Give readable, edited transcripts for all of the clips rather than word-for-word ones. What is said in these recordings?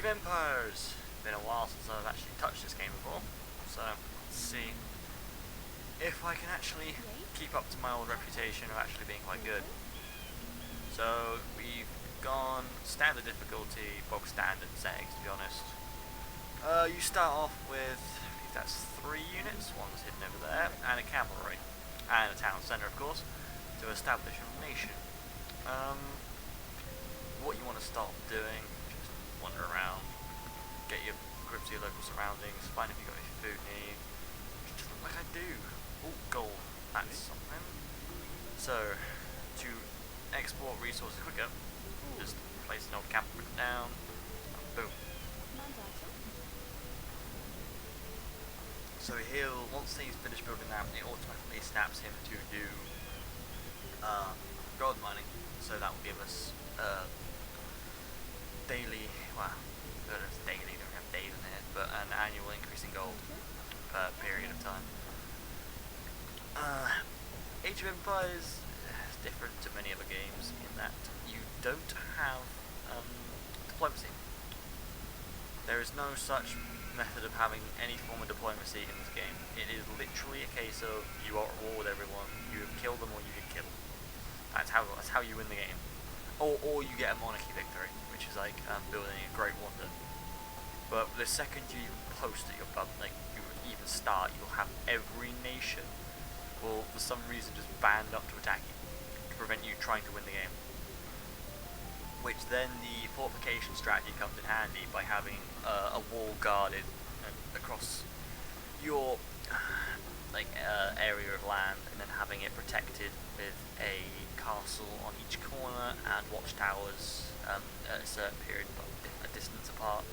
Age of Empires! Been a while since I've actually touched this game before, so let's see if I can actually keep up to my old reputation of actually being quite good. So we've gone standard difficulty, bog standard settings to be honest. You start off with, I believe that's 3 units, one's hidden over there, and a cavalry, and a town centre of course, to establish a nation. What you want to start doing, just wander around, get your grips to your local surroundings, find if you've got any food need, just like I do. Oh, gold, that's something. So, to export resources quicker, just place an old campment down, boom. So he'll, once he's finished building that, it automatically snaps him to do gold mining, so that will give us daily, well, I don't know if it's daily, don't have days in it, but an annual increase in gold per period of time. Age of Empires is different to many other games in that you don't have diplomacy. There is no such method of having any form of diplomacy in this game. It is literally a case of you are at war with everyone, you kill them or you get killed. That's how you win the game. Or you get a monarchy victory, which is like building a great wonder. But the second you even post at your like you even start, you'll have every nation will for some reason just band up to attack you to prevent you trying to win the game. Which then the fortification strategy comes in handy by having a wall guarded across your area of land, and then having it protected with a castle on each corner and watchtowers at a certain period, but a distance apart.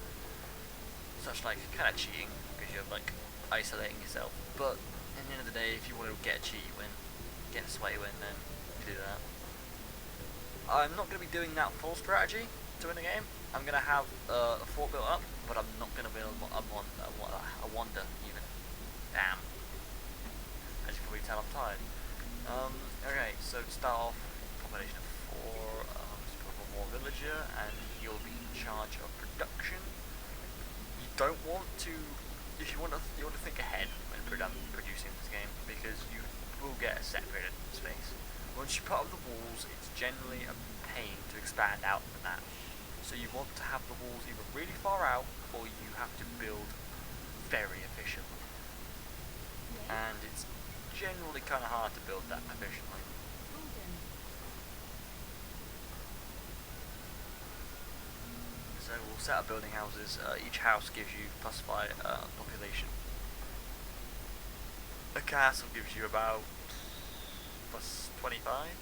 Such like kind of cheating because you're like isolating yourself. But at the end of the day, if you want to get a cheat win, get a sway win, then you do that. I'm not going to be doing that full strategy to win the game. I'm going to have a fort built up, but I'm not going to build a wonder even. Damn. As you can probably tell, I'm tired. Okay, so to start off, population of 4, just put one more villager, and you'll be in charge of production. You don't want to, if you want to think ahead when producing this game, because you will get a set period of space. Once you put up the walls, it's generally a pain to expand out from that. So you want to have the walls either really far out, or you have to build very efficiently. And it's generally kind of hard to build that efficiently. So we'll set up building houses. Each house gives you +5 population. A castle gives you about +25,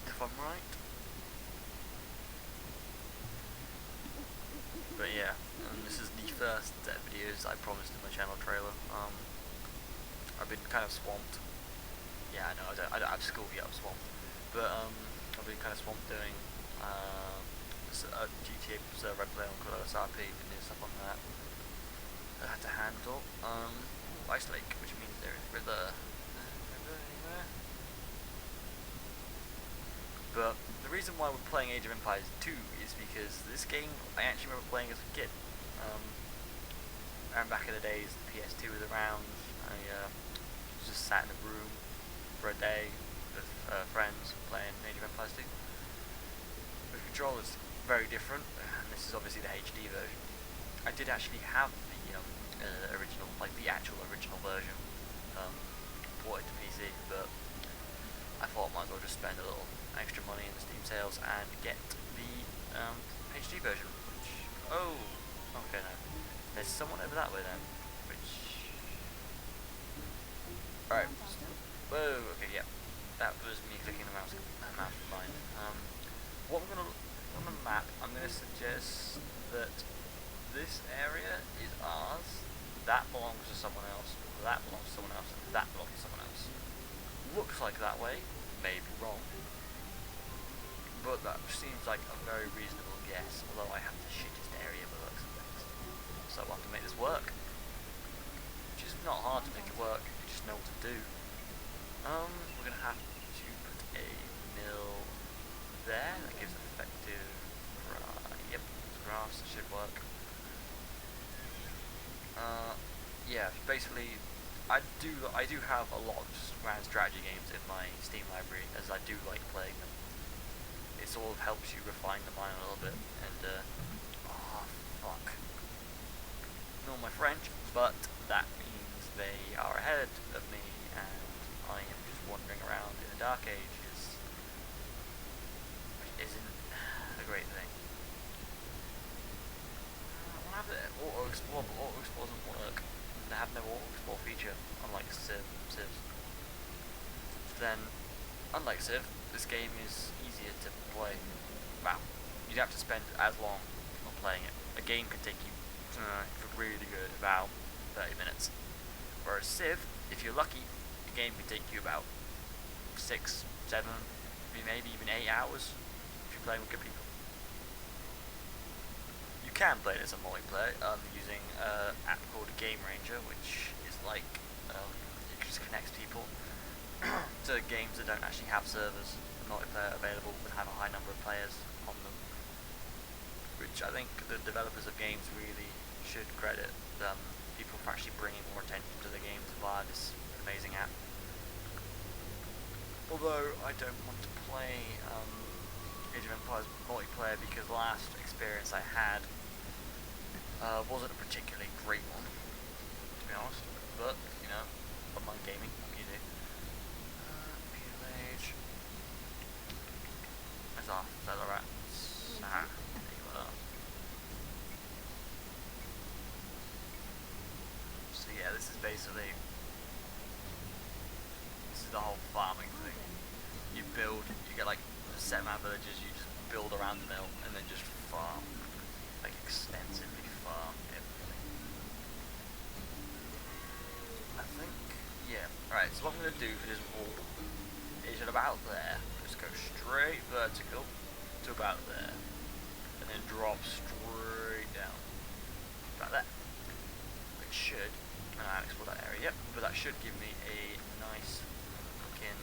if I'm right. But yeah, this is the first set of videos I promised in my channel trailer. I've been kind of swamped. Yeah, I know, I don't have school yet, I'm swamped. But I've been kind of swamped doing a GTA server I play on called OSRP, and doing stuff on that. I had to handle. Ice Lake, which means there is river anywhere. But the reason why we're playing Age of Empires 2 is because this game I actually remember playing as a kid. And back in the days, the PS2 was around. I just sat in a room for a day with friends playing Age of Empires 2. The controller's very different, and this is obviously the HD version. I did actually have the original, like the actual original version, ported to PC, but I thought I might as well just spend a little extra money in the Steam sales and get the HD version. Which, oh, okay, no, there's someone over that way then. Alright, whoa, okay, yeah, that was me clicking the mouse combined. What I'm going to, on the map, I'm going to suggest that this area is ours, that belongs to someone else, that belongs to someone else, and that belongs to someone else. Looks like that way, may be wrong, but that seems like a very reasonable guess, although I have the shittest area by the looks of things. So I'll have to make this work, which is not hard to make it work. Know what to do. We're gonna have to put a mill there. That gives effective. Yep, grass should work. generally, I do have a lot of grand strategy games in my Steam library, as I do like playing them. It sort of helps you refine the mind a little bit, and oh fuck, no my French, but that means they are ahead of me, and I am just wandering around in the dark ages, which isn't a great thing. What happened to auto explore? But auto explore doesn't work. They have no auto explore feature, unlike Civs. Then, unlike Civ, this game is easier to play. Well, you'd have to spend as long on playing it. A game could take you, if you're really good, about 30 minutes. Whereas Civ, if you're lucky, the game could take you about 6, 7, maybe even 8 hours if you're playing with good people. You can play this on multiplayer using an app called Game Ranger, which is like it just connects people to games that don't actually have servers multiplayer available but have a high number of players on them. Which I think the developers of games really should credit people for actually bringing more attention to the games via this amazing app. Although I don't want to play Age of Empires multiplayer because the last experience I had wasn't a particularly great one, to be honest. But you know, online gaming, what can you do? Pillage. There's our feather rats. There you are. So yeah, this is basically the whole farming thing. You get like a set amount of villages, you just build around the mill and then just farm, like extensively farm everything. I think, yeah. Alright, so what I'm going to do for this wall is at about there, just go straight vertical to about there, and then drop straight down, about there. Which should, and I haven't explored that area yet, but that should give me a nice looking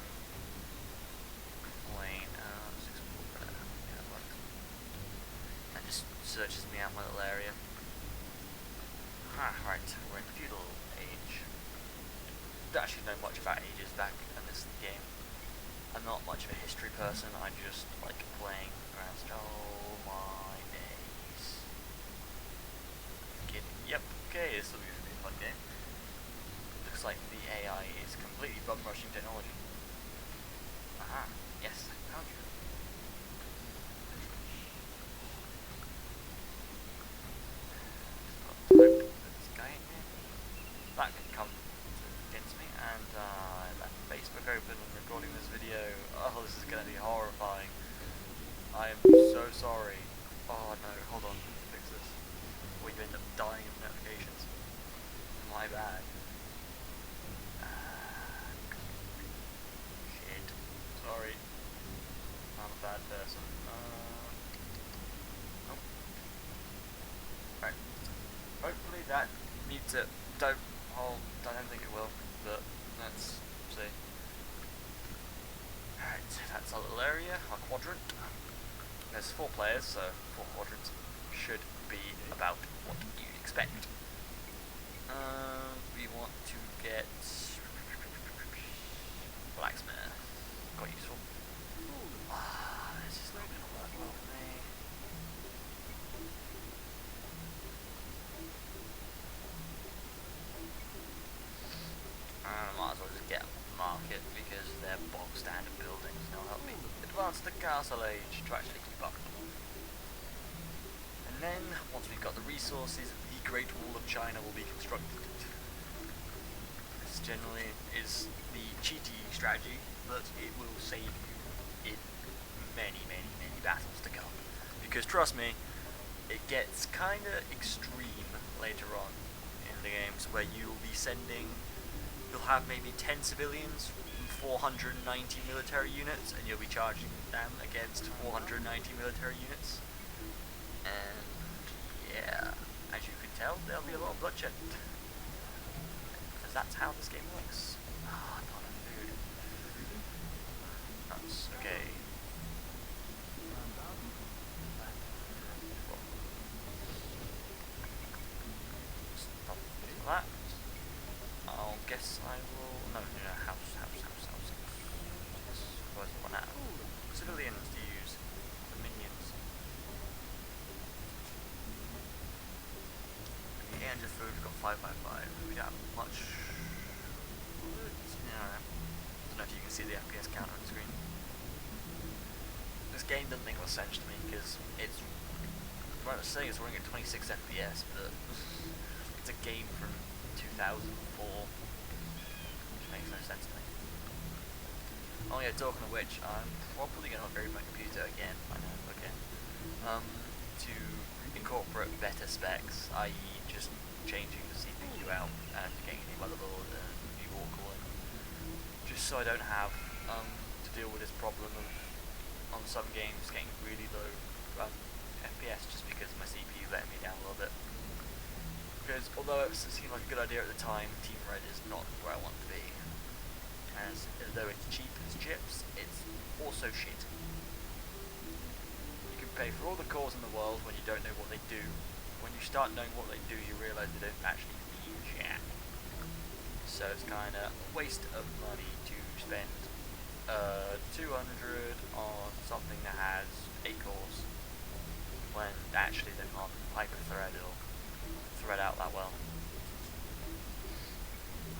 plane. Yeah, that works. And just searches me out my little area. Right, we're in the feudal age. Don't actually know much about ages back in this game. I'm not much of a history person, I just like playing around. Oh my days. Kidding. Yep, okay, this will be a fun game. Looks like the AI is completely bum rushing technology. Aha, yes, I found you. This guy in here. That could come against me, and I left Facebook open and recording this video. Oh, this is going to be horrifying. I am so sorry. Oh no, hold on, fix this. Or you end up dying of notifications. My bad. Shit. Sorry. I'm a bad person. Nope. Right. Hopefully that meets it. I don't think it will, but let's see. Alright, that's our little area, our quadrant. There's 4 players, so 4 quadrants should be about what you'd expect. We want to get blacksmith. Quite useful. This is not going to work well for me. I might as well just get a market because they're bog standard buildings and they'll help me advance the castle age to actually keep up. And then, once we've got the resources, the Great Wall of China will be constructed. This generally is the cheaty strategy, but it will save you in many, many, many battles to come. Because trust me, it gets kinda extreme later on in the games where you'll be you'll have maybe 10 civilians, 490 military units, and you'll be charging them against 490 military units. And yeah, as you can tell, there'll be a lot of bloodshed. Because that's how this game works. Ah, not enough food. That's okay. Stop that. this, I will... No, house. Yes, otherwise I'll run out of civilians to use. The minions. The 800 food, we've got 5x5. We don't have much... I don't know if you can see the FPS counter on the screen. This game doesn't make much sense to me, because it's... Right, I was saying it's running at 26 FPS, but it's a game from 2004, which makes no sense to me. Oh yeah, talking of which, I'm probably going to upgrade my computer again, I know, okay, to incorporate better specs, i.e. just changing the CPU out and getting a new motherboard and a new wall cooling, just so I don't have to deal with this problem of, on some games, getting really low FPS just because my CPU letting me down a little bit. Because although it seemed like a good idea at the time, Team Red is not where I want to be. As though it's cheap as chips, it's also shit. You can pay for all the cores in the world when you don't know what they do. When you start knowing what they do, you realise they don't actually mean jack. So it's kind of a waste of money to spend 200 on something that has 8 cores, when actually they can't hyper-thread or thread out that well.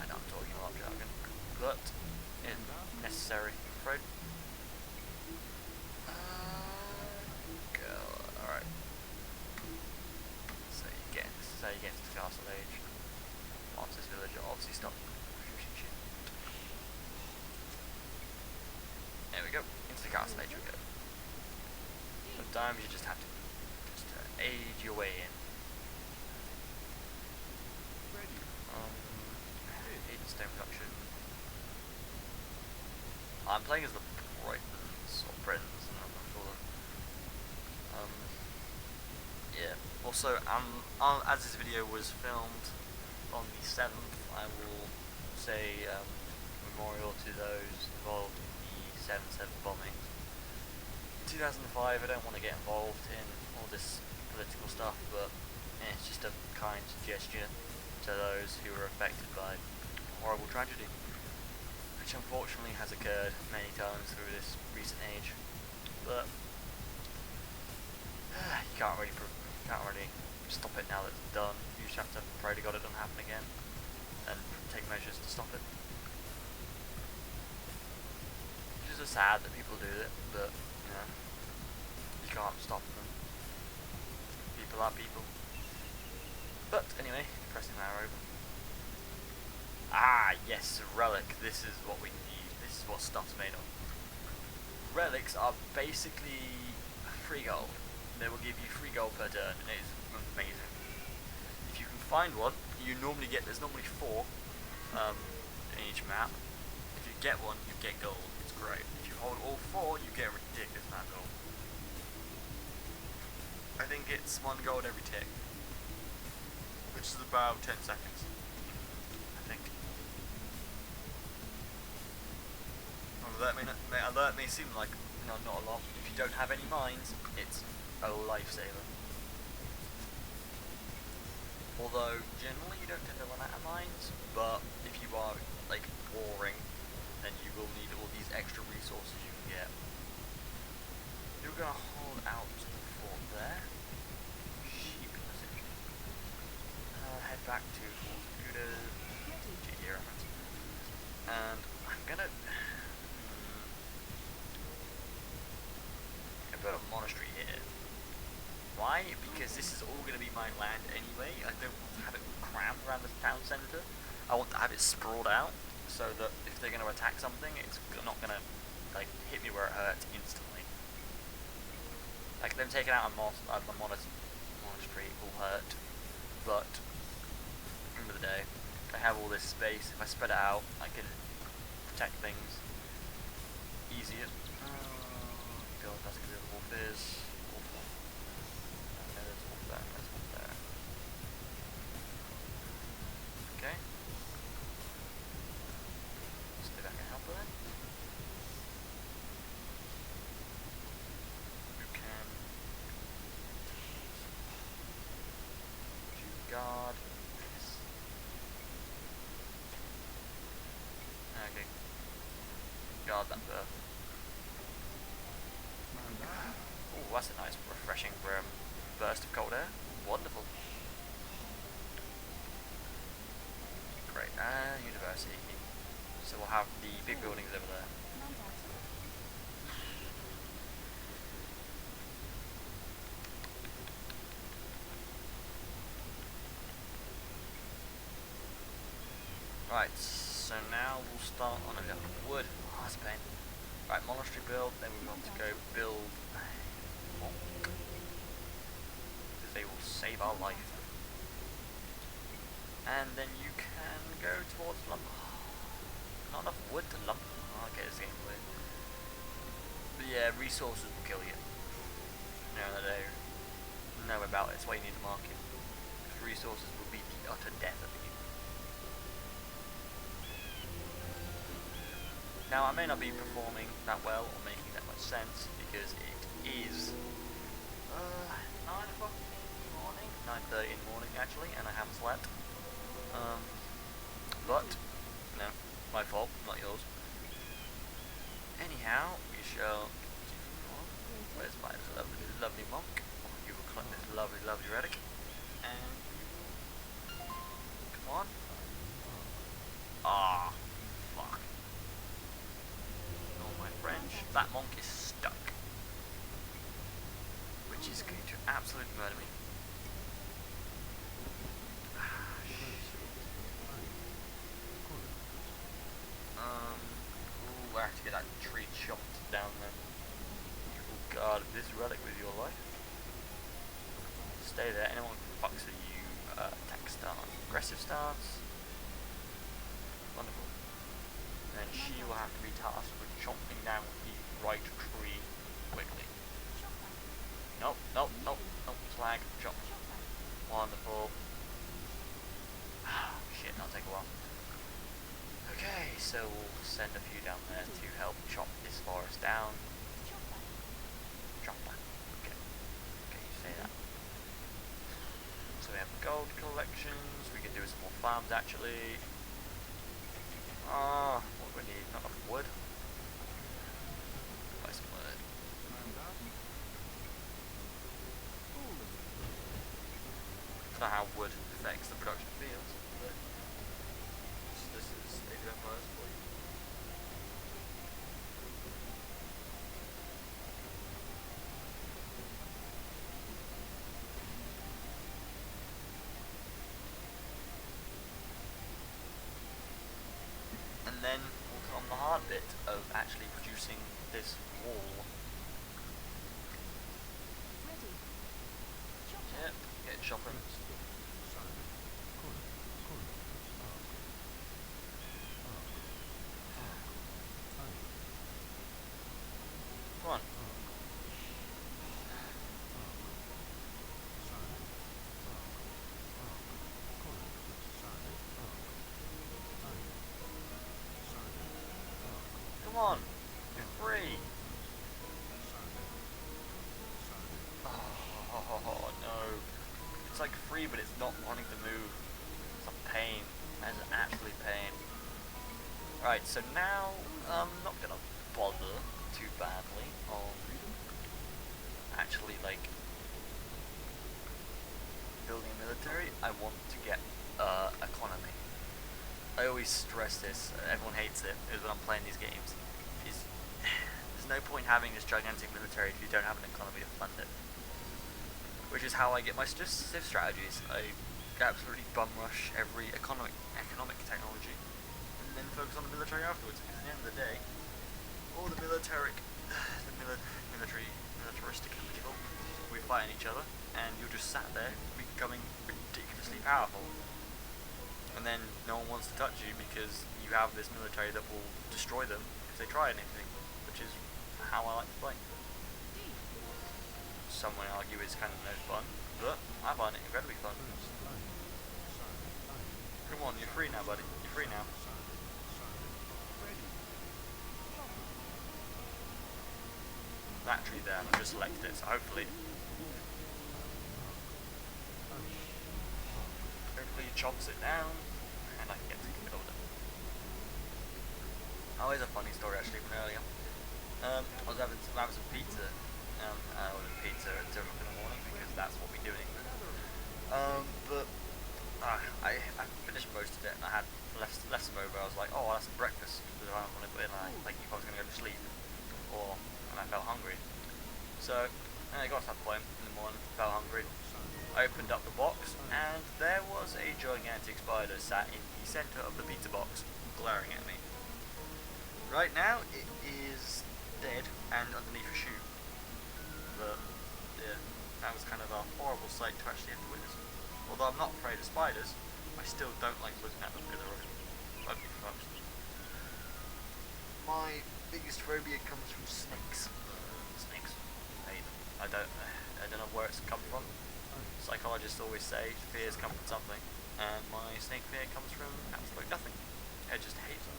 I know I'm talking a lot of jargon, but it's necessary, I'm afraid. Alright. So this is how you get to the castle age. Monsters village are obviously stop shooting shit. There we go, into the castle age we go. Sometimes you just have to age your way in. Stone production. I'm playing as the Britons, or Britons, I'm not sure. Yeah. Also, as this video was filmed on the 7th, I will say memorial to those involved in the 7/7 bombing. In 2005, I don't want to get involved in all this political stuff, but it's just a kind suggestion to those who were affected by horrible tragedy, which unfortunately has occurred many times through this recent age. But you can't really stop it now that it's done. You just have to pray to God it doesn't happen again and take measures to stop it. It's just sad that people do it, but you can't stop them. People are people. But anyway, pressing that over. Ah, yes, relic. This is what we need. This is what stuff's made of. Relics are basically free gold. They will give you free gold per turn, and it is amazing. If you can find one, there's normally 4 in each map. If you get one, you get gold. It's great. If you hold all 4, you get a ridiculous amount of gold. I think it's 1 gold every tick, which is about 10 seconds. I think. That may seem like not a lot. If you don't have any mines, it's a lifesaver. Although generally you don't tend to run out of mines, but if you are like warring, then you will need all these extra resources you can get. You're gonna hold out the fort there. Sheep position. Head back to Fort Computers. GD reference. And I'm gonna put a monastery here. Why? Because this is all going to be my land anyway. I don't want to have it crammed around the town centre. I want to have it sprawled out so that if they're going to attack something, it's not going to like hit me where it hurts instantly. Like them taking out a monastery will hurt, but at the end of the day, I have all this space. If I spread it out, I can protect things easier. God, that's gonna be the wolf is. There's wolf there, there's wolf there. Okay. See if I can help with it. You can guard this. God, that burst. Oh, that's a nice, refreshing burst of cold air. Wonderful. Great. University. So we'll have the big buildings over there. Right, so now we'll start on a bit of wood. Oh, that's a pain. Right, monastery build, then we want to go build a monk. Because they will save our life. And then you can go towards lumber. Not enough wood to lumber. Oh, okay, this game's weird. But yeah, resources will kill you. You know that they know about it, that's why you need to mark it. Because resources will be the utter death of you. Now, I may not be performing that well or making that much sense because it is 9 o'clock in the morning, 9:30 in the morning actually, and I haven't slept. But, no, my fault, not yours. Anyhow, we shall continue on. Where's my lovely, lovely monk? Oh, you will collect this lovely, lovely relic. And, come on. Ah, fuck. Oh, my French. That monk is stuck. Which is going to absolutely murder me. I have to get that tree chopped down there. Oh god, if this relic with your life. Stay there, anyone who fucks with you, attack stance, aggressive stance. Wonderful. And then she will have to be tasked with chopping down the right tree quickly. Nope, nope, nope, nope, slag, chop. Wonderful. Shit, that'll take a while. Okay, so we'll send a few down there to help chop this forest down. Chopper. Okay. Okay, you say that. So we have gold collections. We can do some more farms actually. Ah, what do we need? Not enough wood. Buy some wood. I don't know how wood affects the production of fields, but this is Age of Empires for you. And then we'll come on the hard bit of actually producing this wall. Yep, get chopping. Come on. Come on. You're free. Oh no. It's like free, but it's not wanting to move. It's a pain. That is an absolute pain. Right, so now I'm not gonna bother too badly on actually like building a military. I want to get economy. I always stress this, everyone hates it, is when I'm playing these games, is there's no point having this gigantic military if you don't have an economy to fund it. Which is how I get my civ strategies. I absolutely bum rush every economic technology and then focus on the military afterwards, because at the end of the day, all the militaristic people, we fighting each other, and you're just sat there becoming ridiculously powerful. And then no one wants to touch you because you have this military that will destroy them if they try anything, which is how I like to play. Some might argue it's kind of no fun, but I find it incredibly fun. Come on, you're free now, buddy. You're free now. That tree there, I've just selected it, so hopefully he chops it down, and I can get to kill it. Oh, here's a funny story actually from earlier. I was having some pizza. I ordered pizza at 2 o'clock in the morning because that's what we do in England. But I finished most of it and I had left some over. I was like, oh, I'll have some breakfast because I don't want to put in like if I was going to go to sleep and I felt hungry. So I got to that point in the morning, felt hungry. I opened up the box and there was a gigantic spider sat in the centre of the pizza box, glaring at me. Right now it is dead and underneath a shoe. But yeah, that was kind of a horrible sight to actually have to witness. Although I'm not afraid of spiders, I still don't like looking at them because they're ugly folks. My biggest phobia comes from snakes. Snakes. I hate them. I don't know where it's come from. Psychologists always say fears come from something, and my snake fear comes from absolutely nothing. I just hate them.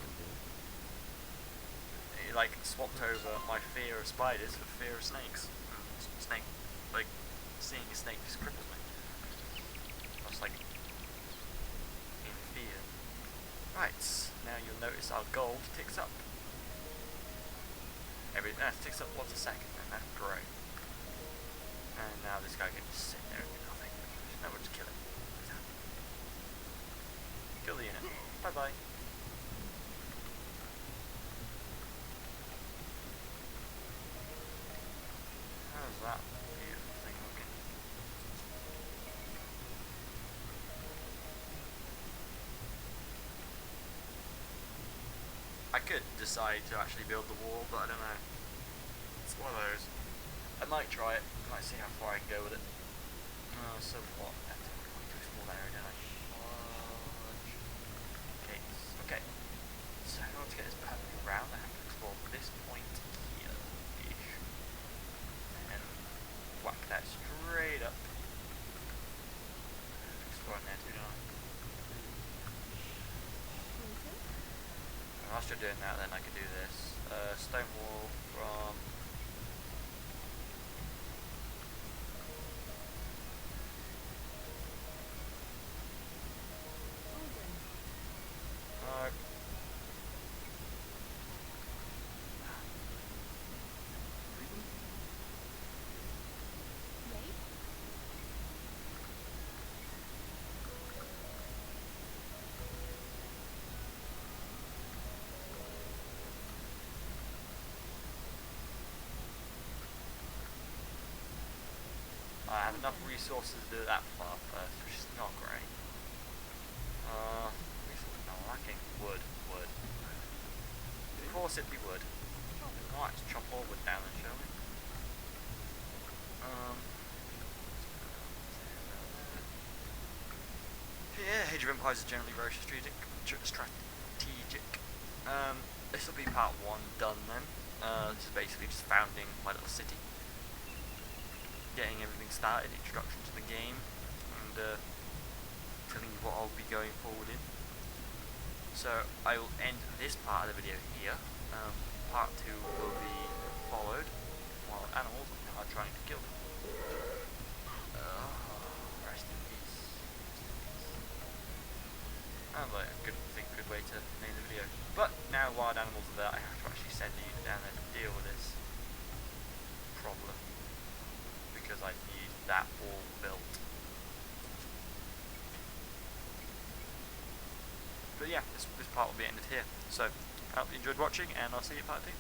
It like swapped over my fear of spiders for fear of snakes. Snake, like seeing a snake just cripples me. I was like in fear. Right, now you'll notice our gold ticks up. It ticks up once a second, and that's great. And now this guy can just sit there and do nothing. Now we'll just kill him. Kill the unit. Bye bye. How's that beautiful thing looking? I could decide to actually build the wall, but I don't know. It's one of those. I might try it. I might see how far I can go with it. So what? That's too small there, don't I? Okay. So in order to get this perfectly round, I have to explore this point here-ish. And whack that straight up. Exploring there too, don't I? And whilst you're doing that, then I can do this. Stone wall from... I have enough resources to do that far first, which is not great. Resources are lacking. Wood. Of course it'd be wood. Alright, let's chop all wood down then, shall we? Yeah, Age of Empires is generally very strategic. This will be part 1 done then. This is basically just founding my little city. Getting everything started, introduction to the game, and telling you what I'll be going forward in. So I will end this part of the video here. Part 2 will be followed while animals are trying to kill them. Rest in peace. Sounds like a good way to name the video. But now wild animals are there, I have to actually send a unit down there to deal with this problem. Because I need that wall built. But yeah, this part will be ended here. So, I hope you enjoyed watching, and I'll see you in part 2.